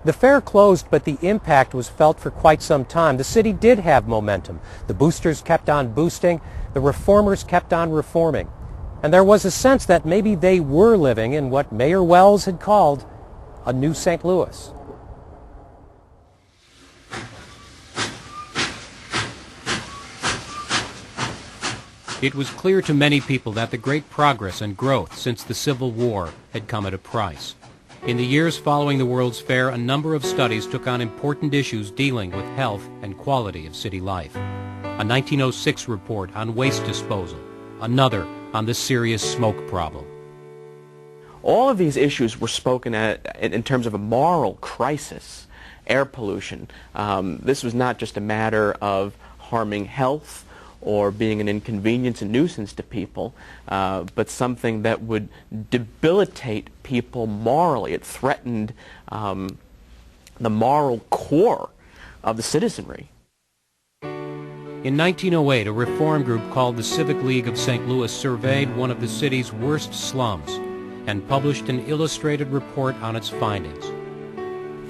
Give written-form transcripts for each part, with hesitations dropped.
The fair closed, but the impact was felt for quite some time. The city did have momentum. The boosters kept on boosting. The reformers kept on reforming. And there was a sense that maybe they were living in what Mayor Wells had called a new St. Louis. It was clear to many people that the great progress and growth since the Civil War had come at a price. In the years following the World's Fair, a number of studies took on important issues dealing with health and quality of city life. A 1906 report on waste disposal, another on the serious smoke problem. All of these issues were spoken at in terms of a moral crisis. Air pollution. This was not just a matter of harming health or being an inconvenience and nuisance to people, but something that would debilitate people morally. It threatened the moral core of the citizenry. In 1908, a reform group called the Civic League of St. Louis surveyed one of the city's worst slums and published an illustrated report on its findings.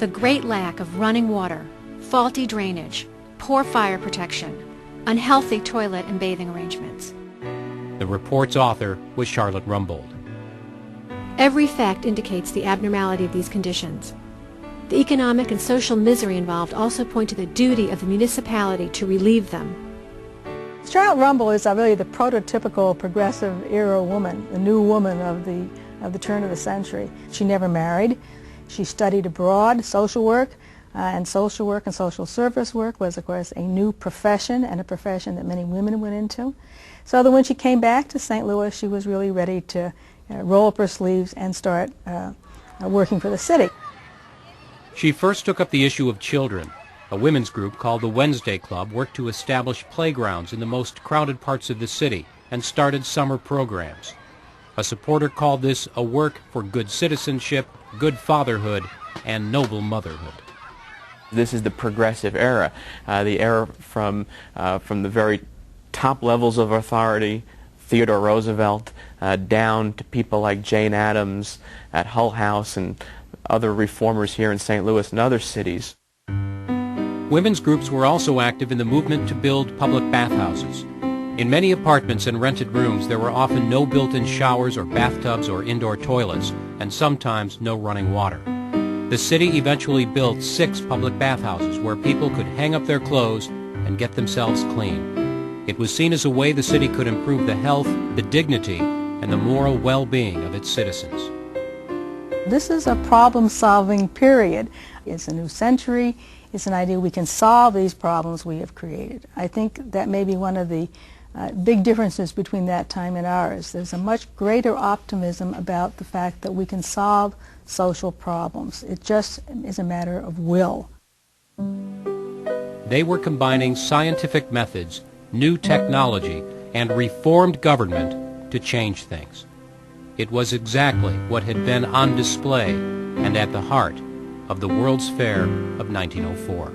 The great lack of running water, faulty drainage, poor fire protection, unhealthy toilet and bathing arrangements. The report's author was Charlotte Rumbold. Every fact indicates the abnormality of these conditions. The economic and social misery involved also point to the duty of the municipality to relieve them. Charlotte Rumbold is really the prototypical progressive era woman, the new woman of the turn of the century. She never married. She studied abroad, social work and social service work was, of course, a new profession and a profession that many women went into. So that when she came back to St. Louis, she was really ready to roll up her sleeves and start working for the city. She first took up the issue of children. A women's group called the Wednesday Club worked to establish playgrounds in the most crowded parts of the city and started summer programs. A supporter called this a work for good citizenship, good fatherhood, and noble motherhood. This is the progressive era, the era from the very top levels of authority, Theodore Roosevelt, down to people like Jane Addams at Hull House and other reformers here in St. Louis and other cities. Women's groups were also active in the movement to build public bathhouses. In many apartments and rented rooms, there were often no built-in showers or bathtubs or indoor toilets, and sometimes no running water. The city eventually built 6 public bathhouses where people could hang up their clothes and get themselves clean. It was seen as a way the city could improve the health, the dignity, and the moral well-being of its citizens. This is a problem-solving period. It's a new century. It's an idea we can solve these problems we have created. I think that may be one of the big differences between that time and ours. There's a much greater optimism about the fact that we can solve social problems. It just is a matter of will. They were combining scientific methods, new technology, and reformed government to change things. It was exactly what had been on display and at the heart of the World's Fair of 1904.